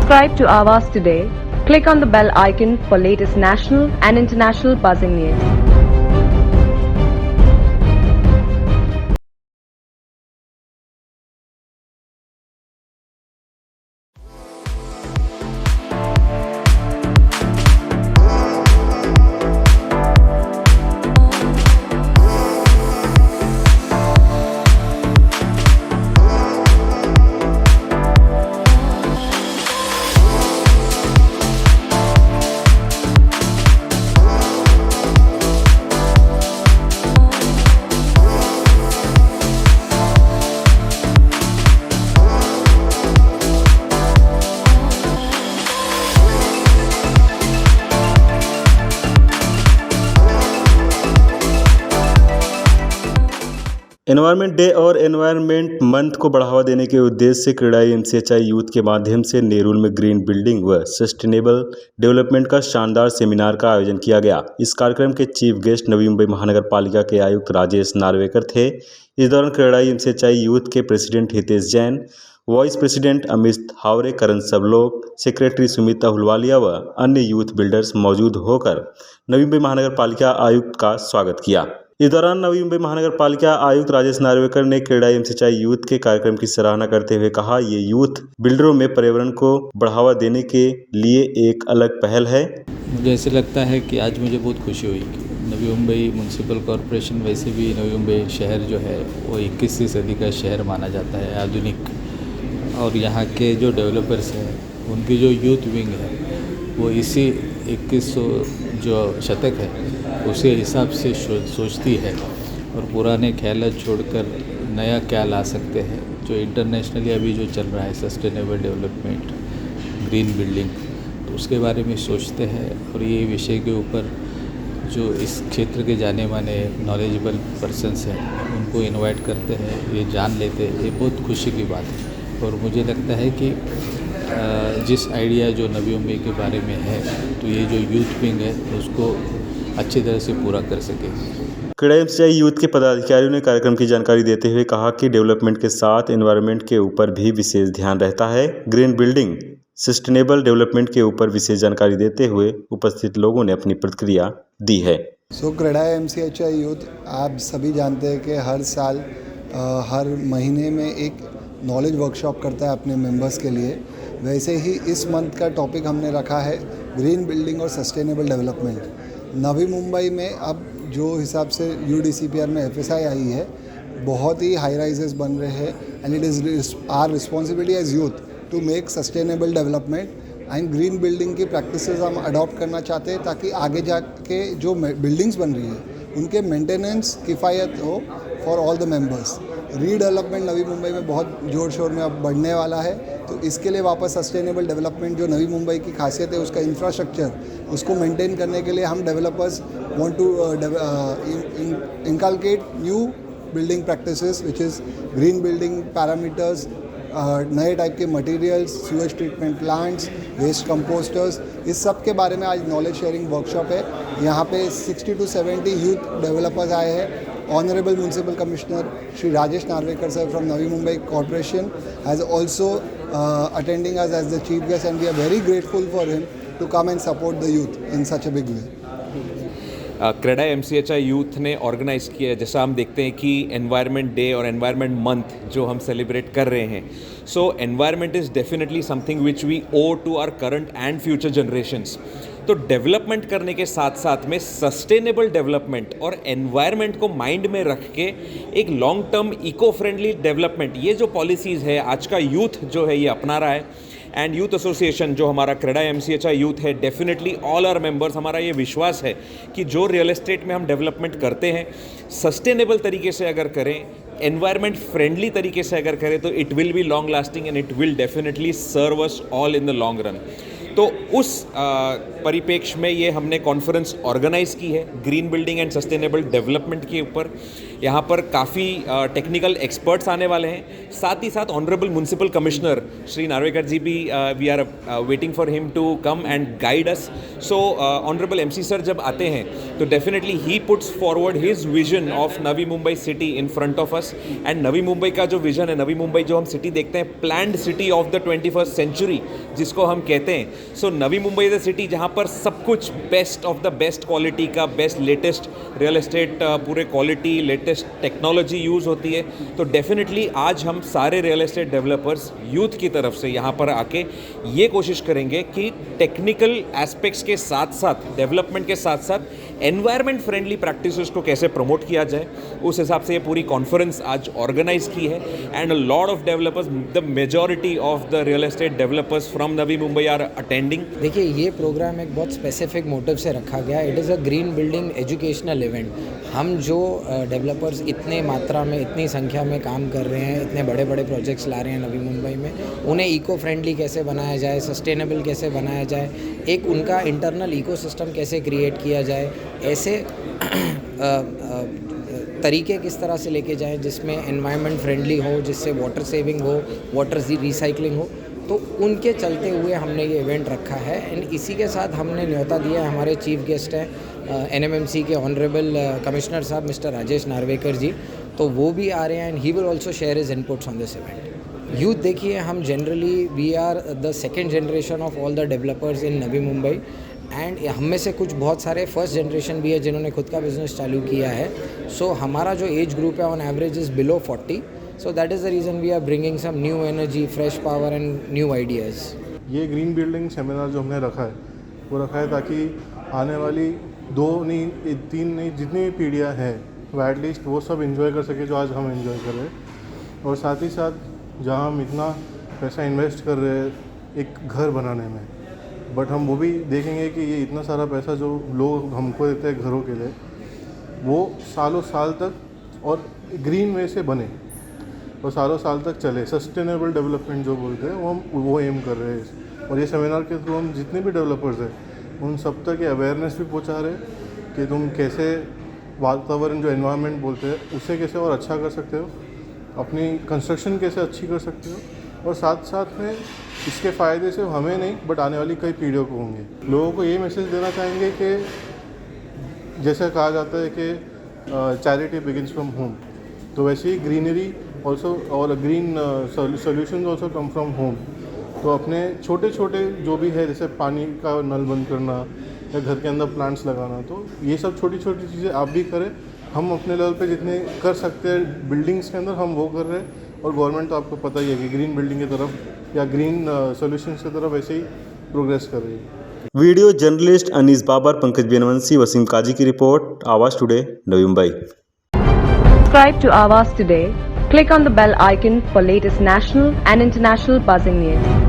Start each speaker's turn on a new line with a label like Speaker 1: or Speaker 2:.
Speaker 1: Subscribe to Aavas today. Click on the bell icon for latest national and international buzzing news.
Speaker 2: Environment day और environment month को बढ़ावा देने के उद्देश्य से क्रेडाई एमसीएचआई यूथ के माध्यम से नेरुल में ग्रीन बिल्डिंग व सस्टेनेबल डेवलपमेंट का शानदार सेमिनार का आयोजन किया गया। इस कार्यक्रम के चीफ गेस्ट नवी मुंबई महानगर पालिका के आयुक्त राजेश नार्वेकर थे। इस दौरान क्रेडाई एमसीएचआई यूथ के president Hitesh Jain, vice president Amit Havre, Karan Sablok, secretary Sumita Hulwalia व अन्य यूथ बिल्डर्स मौजूद होकर नवी मुंबई महानगर पालिका आयुक्त का स्वागत किया। इस दौरान नवी मुंबई महानगर पालिका आयुक्त राजेश नार्वेकर ने क्रेडाई एमसीएचआई यूथ के कार्यक्रम की सराहना करते हुए कहा, ये यूथ बिल्डरों में पर्यावरण को बढ़ावा देने के लिए एक अलग पहल है।
Speaker 3: मुझे ऐसे लगता है कि आज मुझे बहुत खुशी हुई कि नवी मुंबई म्यूनसिपल कॉरपोरेशन, वैसे भी नवी मुंबई शहर जो है वो 21वीं सदी का शहर माना जाता है, आधुनिक, और यहाँ के जो डेवलपर्स हैं उनकी जो यूथ विंग है वो इसी 2100 जो शतक है उसी हिसाब से सोचती है और पुराने ख्यालात छोड़कर नया क्या ला सकते हैं। जो इंटरनेशनली अभी जो चल रहा है सस्टेनेबल डेवलपमेंट, ग्रीन बिल्डिंग, तो उसके बारे में सोचते हैं और ये विषय के ऊपर जो इस क्षेत्र के जाने माने नॉलेजेबल पर्सन्स हैं उनको इनवाइट करते हैं, ये जान लेते हैं, ये बहुत खुशी की बात है। और मुझे लगता है कि जिस आइडिया जो नवी मुंबई के बारे में है तो ये जो यूथ विंग है उसको अच्छी तरह से पूरा कर सके।
Speaker 2: क्रेडाई एमसीएचआई यूथ के पदाधिकारियों ने कार्यक्रम की जानकारी देते हुए कहा कि डेवलपमेंट के साथ एनवायरनमेंट के ऊपर भी विशेष ध्यान रहता है। ग्रीन बिल्डिंग, सस्टेनेबल डेवलपमेंट के ऊपर विशेष जानकारी देते हुए उपस्थित लोगों ने अपनी प्रतिक्रिया दी है।
Speaker 4: क्रेडाई एमसीएचआई यूथ, आप सभी जानते हैं कि हर साल हर महीने में एक नॉलेज वर्कशॉप करता है अपने मेंबर्स के लिए। वैसे ही इस मंथ का टॉपिक हमने रखा है ग्रीन बिल्डिंग और सस्टेनेबल डेवलपमेंट। नवी मुंबई में अब जो हिसाब से यूडीसीपीआर में एफएसआई आई है, बहुत ही हाई राइजेस बन रहे हैं and it is our responsibility as youth to make sustainable development and green building की प्रैक्टिसेस हम अडॉप्ट करना चाहते हैं ताकि आगे जाके जो बिल्डिंग्स बन रही है उनके मेंटेनेंस किफ़ायत हो for all the members. Redevelopment Navi Mumbai में बहुत ज़ोर शोर में अब बढ़ने वाला है, तो इसके लिए वापस सस्टेनेबल डेवलपमेंट जो नवी मुंबई की खासियत है उसका इंफ्रास्ट्रक्चर उसको मेंटेन करने के लिए हम developers want to inculcate new building practices which is green building parameters, नए टाइप के materials, sewage treatment plants, waste composters, इस सब के बारे में आज नॉलेज शेयरिंग वर्कशॉप है। यहाँ पे 60 to 70 यूथ डेवलपर्स आए हैं। Honorable Municipal Commissioner Shri Rajesh Narvekar sir from Navi Mumbai Corporation has also attending us as the chief guest, and we are very grateful for him to come and support the youth in such a big way.
Speaker 5: CREDAI MCHI youth ने organise किया है। जैसा हम देखते हैं कि environment day और environment month जो हम सेलिब्रेट कर रहे हैं, so environment is definitely something which we owe to our current and future generations. तो डेवलपमेंट करने के साथ साथ में सस्टेनेबल डेवलपमेंट और एनवायरनमेंट को माइंड में रख के एक long term eco friendly development, ये जो पॉलिसीज़ है आज का यूथ जो है ये अपना रहा है। एंड यूथ एसोसिएशन जो हमारा क्रेडाई एमसीएचआई यूथ है, डेफिनेटली ऑल आवर मेंबर्स, हमारा ये विश्वास है कि जो रियल एस्टेट में हम डेवलपमेंट करते हैं सस्टेनेबल तरीके से अगर करें, एनवायरनमेंट फ्रेंडली तरीके से अगर करें तो it will be long lasting and it will definitely serve us all in the long run. तो उस परिप्रेक्ष्य में ये हमने कॉन्फ्रेंस ऑर्गेनाइज़ की है green building and sustainable development के ऊपर। यहाँ पर काफ़ी टेक्निकल एक्सपर्ट्स आने वाले हैं, साथ ही साथ honourable municipal commissioner Shri Narvekar ji भी we are waiting for him to come and guide us. So honourable MC sir जब आते हैं तो definitely he puts forward his vision of Navi Mumbai city in front of us. And Navi Mumbai का जो विजन है, नवी मुंबई जो हम सिटी देखते हैं, planned city of the 21st century जिसको हम कहते हैं. So Navi Mumbai is a city जहाँ पर सब कुछ best of the best quality का, बेस्ट लेटेस्ट रियल एस्टेट, पूरे क्वालिटी लेटेस्ट टेक्नोलॉजी यूज़ होती है. तो डेफिनेटली आज हम सारे रियल एस्टेट डेवलपर्स यूथ की तरफ से यहाँ पर आके ये कोशिश करेंगे कि टेक्निकल एस्पेक्ट्स के साथ साथ, डेवलपमेंट के साथ साथ एनवायरनमेंट फ्रेंडली प्रैक्टिसेस को कैसे प्रमोट किया जाए, उस हिसाब से ये पूरी कॉन्फ्रेंस आज ऑर्गेनाइज की है. And a lot of developers, the majority of the real estate developers from Navi Mumbai are attending.
Speaker 6: देखिए, ये प्रोग्राम एक बहुत स्पेसिफिक मोटिव से रखा गया. It is a green building educational event. हम जो डेवलपर्स इतने मात्रा में, इतनी संख्या में काम कर रहे हैं, इतने बड़े बड़े प्रोजेक्ट्स ला रहे हैं नवी मुंबई में, उन्हें इको फ्रेंडली कैसे बनाया जाए, सस्टेनेबल कैसे बनाया जाए, एक उनका इंटरनल इकोसिस्टम कैसे क्रिएट किया जाए, ऐसे तरीके किस तरह से लेके जाएं जिसमें एनवायरनमेंट फ्रेंडली हो, जिससे वाटर सेविंग हो, वाटर रिसाइकलिंग हो. तो उनके चलते हुए हमने ये इवेंट रखा है. एंड इसी के साथ हमने न्योता दिया है, हमारे चीफ गेस्ट हैं NMMC के ऑनरेबल कमिश्नर साहब मिस्टर राजेश नार्वेकर जी, तो वो भी आ रहे हैं. And he will also share his inputs on this event. Youth देखिए, हम generally we are the second generation of all the developers in Navi Mumbai. And हम में से कुछ बहुत सारे फर्स्ट जनरेशन भी है जिन्होंने खुद का बिजनेस चालू किया है. सो हमारा जो एज ग्रुप है on average is below 40. So that is the reason we are bringing some new energy, fresh power and new ideas.
Speaker 7: ये ग्रीन बिल्डिंग सेमिनार जो हमने रखा है, वो रखा है ताकि आने वाली 2 नहीं 3 नहीं जितनी भी पीढ़ियाँ हैं वो एटलीस्ट वो सब एंजॉय कर सके जो आज हम एंजॉय कर रहे हैं. और साथ ही साथ जहाँ हम इतना पैसा इन्वेस्ट कर रहे हैं एक घर बनाने में, बट हम वो भी देखेंगे कि ये इतना सारा पैसा जो लोग हमको देते हैं घरों के लिए, वो सालों साल तक और ग्रीन वे से बने और सालों साल तक चले. सस्टेनेबल डेवलपमेंट जो बोलते हैं वो एम कर रहे हैं. और ये सेमिनार के थ्रू हम जितने भी डेवलपर्स हैं उन सब तक ये अवेयरनेस भी पहुंचा रहे हैं कि तुम कैसे वातावरण जो एनवायरनमेंट बोलते हैं उसे कैसे और अच्छा कर सकते हो, अपनी कंस्ट्रक्शन कैसे अच्छी कर सकते हो, और साथ साथ में इसके फ़ायदे सिर्फ हमें नहीं बट आने वाली कई पीढ़ियों को होंगे. लोगों को ये मैसेज देना चाहेंगे कि जैसे कहा जाता है कि चैरिटी बिगिंस फ्रॉम होम, तो वैसे ही ग्रीनरी ऑल्सो और green solution also come from home. तो अपने छोटे छोटे जो भी है, जैसे पानी का नल बंद करना या घर के अंदर प्लांट्स लगाना, तो ये सब छोटी छोटी चीज़ें आप भी करें. हम अपने लेवल पे जितने कर सकते हैं बिल्डिंग्स के अंदर हम वो कर रहे हैं. और गवर्नमेंट तो आपको पता ही है कि ग्रीन बिल्डिंग की तरफ या ग्रीन सोल्यूशन्स की तरफ वैसे ही प्रोग्रेस कर रही है.
Speaker 2: वीडियो जर्नलिस्ट अनीस बाबर, पंकज बेनवंसी, वसीम काजी की रिपोर्ट, आवाज़ today, Navi Mumbai.
Speaker 1: Subscribe to Awaaz today. Click on the bell icon for latest national and international buzzing news.